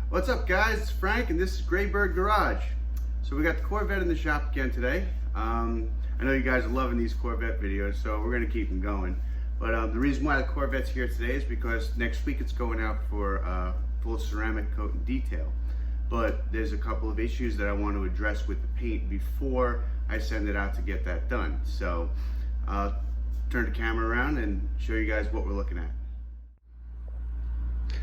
What's up, guys? It's Frank, and this is Graybird Garage. So we got the Corvette in the shop again today. I know you guys are loving these Corvette videos, so we're going to keep them going. But the reason why the Corvette's here today is because next week it's going out for full ceramic coat and detail. But there's a couple of issues that I want to address with the paint before I send it out to get that done. So I'll turn the camera around and show you guys what we're looking at.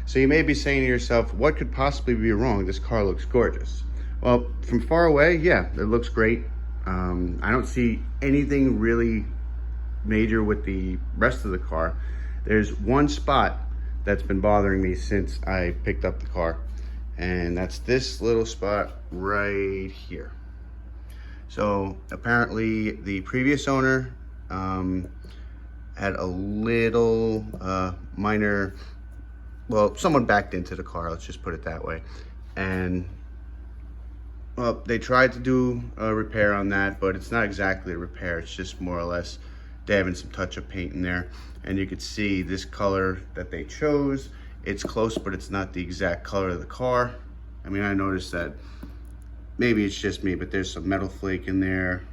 So you may be saying to yourself, what could possibly be wrong? This car looks gorgeous. Well, from far away, yeah, it looks great. I don't see anything really major with the rest of the car. There's one spot that's been bothering me since I picked up the car, and that's this little spot right here. So apparently the previous owner had a little minor, well, someone backed into the car, let's just put it that way. And well, they tried to do a repair on that, but it's not exactly a repair. It's just more or less dabbing some touch-up paint in there. And you could see this color that they chose. It's close, but it's not the exact color of the car. I mean, I noticed that maybe it's just me, but there's some metal flake in there.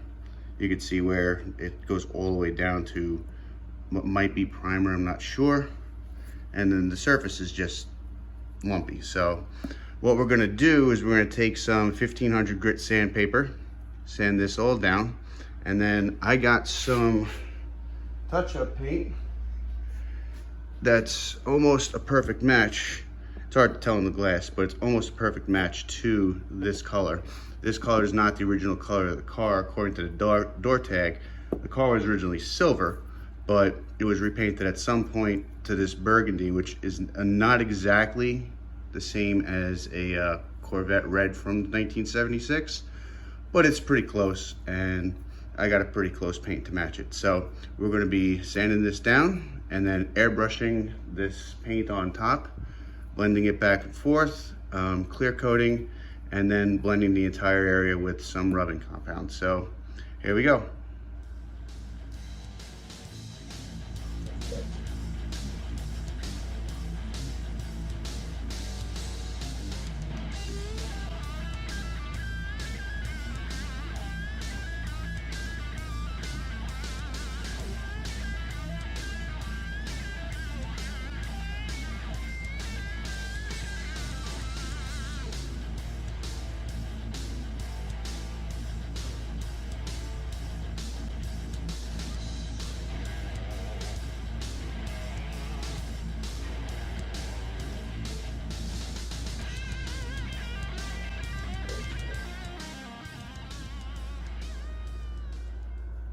You could see where it goes all the way down to what might be primer, I'm not sure. And then the surface is just lumpy. So what we're gonna do is we're gonna take some 1500 grit sandpaper, sand this all down, and then I got some touch-up paint that's almost a perfect match. It's hard to tell in the glass, but it's almost a perfect match to this color. This color is not the original color of the car. According to the door tag, the car was originally silver, but it was repainted at some point to this burgundy, which is not exactly the same as a Corvette red from 1976, but it's pretty close, and I got a pretty close paint to match it. So we're gonna be sanding this down and then airbrushing this paint on top, blending it back and forth, clear coating, and then blending the entire area with some rubbing compound. So here we go.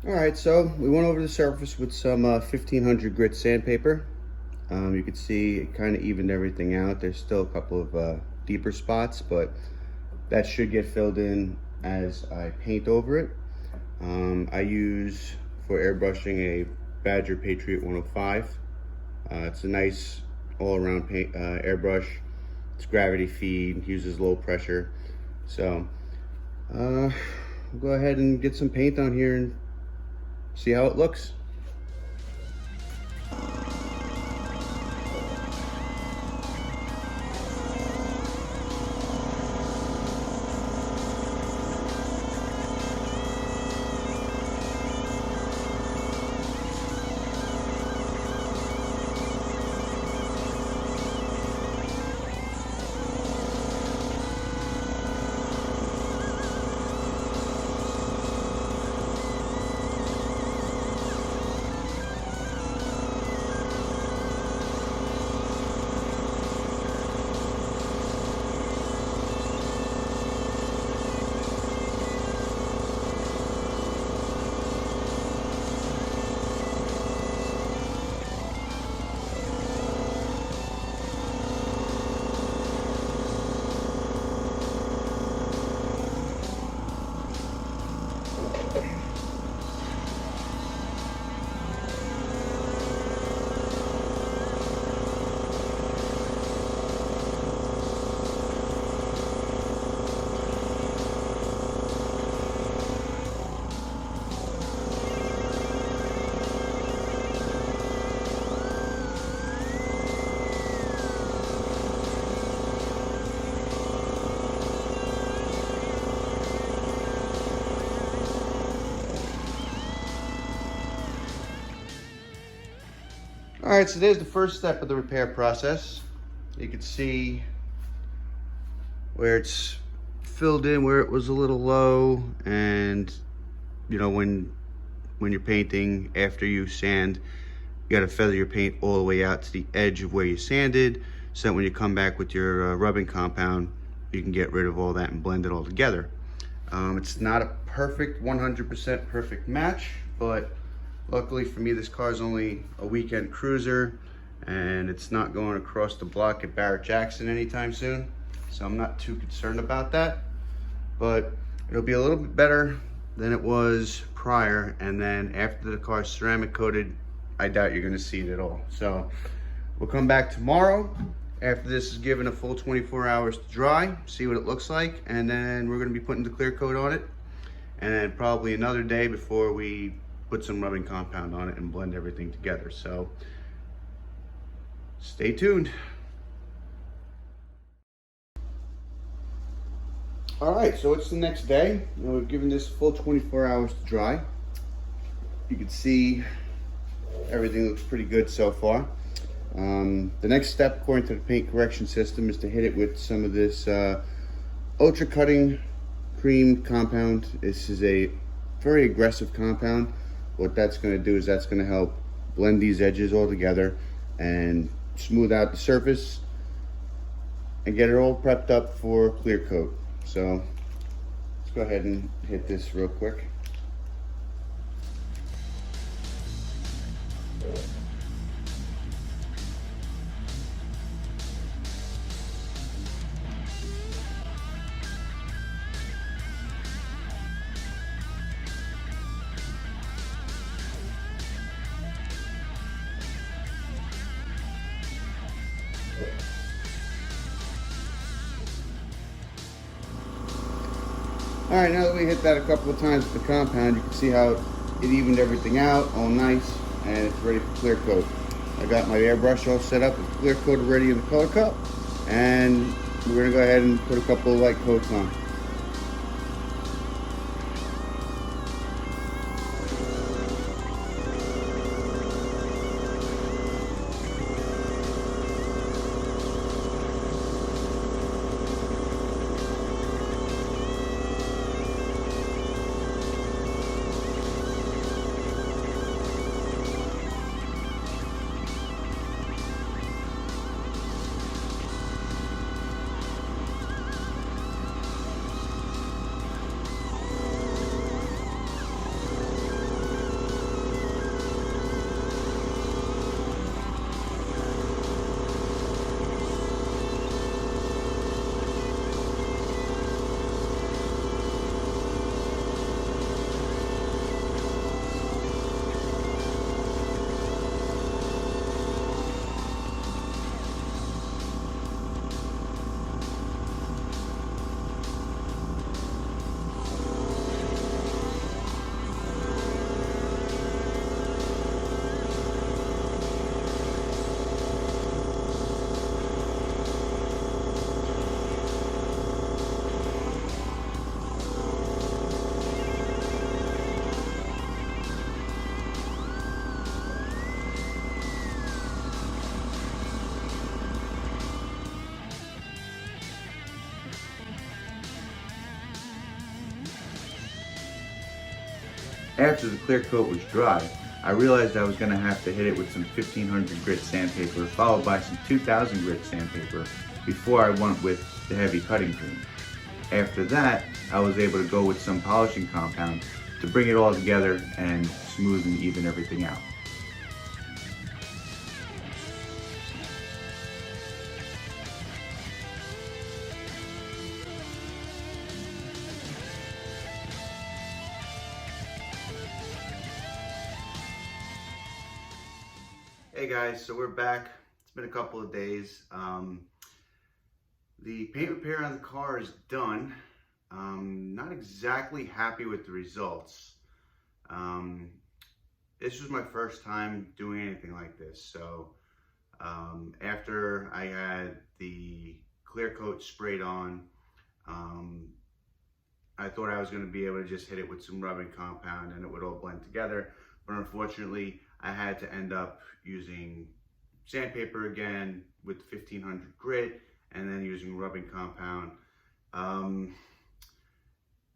All right, so we went over the surface with some 1500 grit sandpaper. You can see it kind of evened everything out. There's still a couple of deeper spots, but that should get filled in as I paint over it. I use, for airbrushing, a Badger Patriot 105. It's a nice all-around paint airbrush. It's gravity feed, uses low pressure. So we'll go ahead and get some paint on here and see how it looks. right, so there's the first step of the repair process. You can see where it's filled in, where it was a little low, and you know, when you're painting, after you sand, you got to feather your paint all the way out to the edge of where you sanded, so that when you come back with your rubbing compound, you can get rid of all that and blend it all together. It's not a perfect 100% perfect match, but luckily for me, this car is only a weekend cruiser and it's not going across the block at Barrett Jackson anytime soon, so I'm not too concerned about that. But it'll be a little bit better than it was prior, and then after the car's ceramic coated, I doubt you're going to see it at all. So we'll come back tomorrow after this is given a full 24 hours to dry, see what it looks like, and then we're going to be putting the clear coat on it, and then probably another day before we put some rubbing compound on it and blend everything together. So stay tuned. All right, so it's the next day. We've given this full 24 hours to dry. You can see everything looks pretty good so far. The next step, according to the paint correction system, is to hit it with some of this ultra cutting cream compound. This is a very aggressive compound. What that's going to do is that's going to help blend these edges all together and smooth out the surface and get it all prepped up for clear coat. So let's go ahead and hit this real quick. All right, now that we hit that a couple of times with the compound, you can see how it evened everything out, all nice, and it's ready for clear coat. I got my airbrush all set up with clear coat already in the color cup, and we're gonna go ahead and put a couple of light coats on. After the clear coat was dry, I realized I was going to have to hit it with some 1500 grit sandpaper, followed by some 2000 grit sandpaper before I went with the heavy cutting cream. After that, I was able to go with some polishing compound to bring it all together and smooth and even everything out. Hey guys, so we're back. It's been a couple of days. The paint repair on the car is done. Not exactly happy with the results. This was my first time doing anything like this. So after I had the clear coat sprayed on, I thought I was going to be able to just hit it with some rubbing compound and it would all blend together. But unfortunately, I had to end up using sandpaper again with 1500 grit, and then using rubbing compound.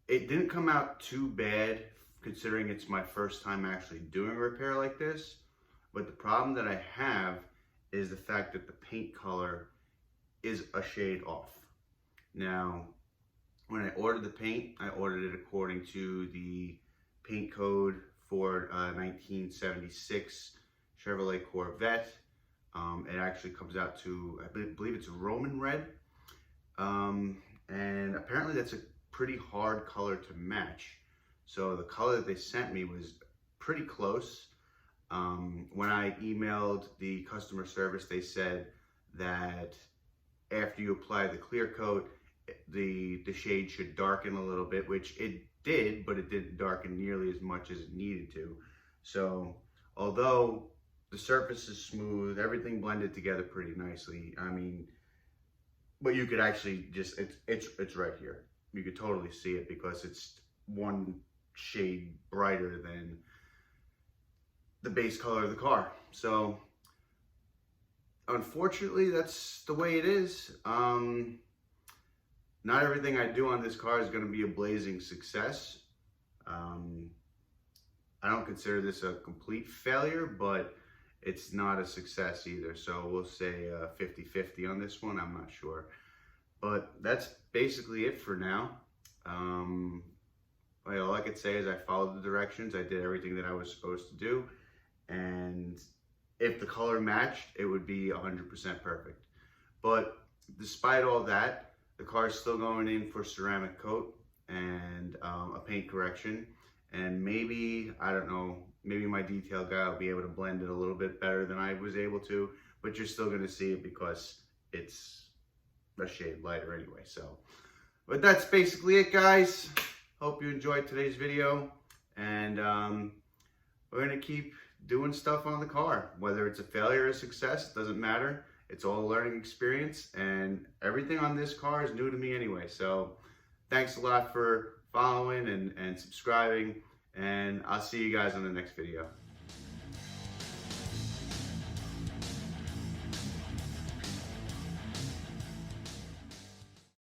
It didn't come out too bad considering it's my first time actually doing a repair like this. But the problem that I have is the fact that the paint color is a shade off. Now, when I ordered the paint, I ordered it according to the paint code for 1976 Chevrolet Corvette. It actually comes out to, I believe it's Roman red. And apparently that's a pretty hard color to match. So the color that they sent me was pretty close. When I emailed the customer service, they said that after you apply the clear coat, the shade should darken a little bit, which it did, but it didn't darken nearly as much as it needed to. So although the surface is smooth, everything blended together pretty nicely. I mean, but you could actually just, it's right here. You could totally see it because it's one shade brighter than the base color of the car. So unfortunately, that's the way it is. Not everything I do on this car is going to be a blazing success. I don't consider this a complete failure, but it's not a success either. So we'll say 50-50 on this one. I'm not sure. But that's basically it for now. All I could say is I followed the directions. I did everything that I was supposed to do. And if the color matched, it would be 100% perfect. But despite all that, the car is still going in for ceramic coat and a paint correction. And maybe, I don't know, maybe my detail guy will be able to blend it a little bit better than I was able to, but you're still gonna see it because it's a shade lighter anyway. So, but that's basically it, guys. Hope you enjoyed today's video, and we're gonna keep doing stuff on the car. Whether it's a failure or a success, it doesn't matter. It's all a learning experience, and everything on this car is new to me anyway. So thanks a lot for following and subscribing, and I'll see you guys on the next video.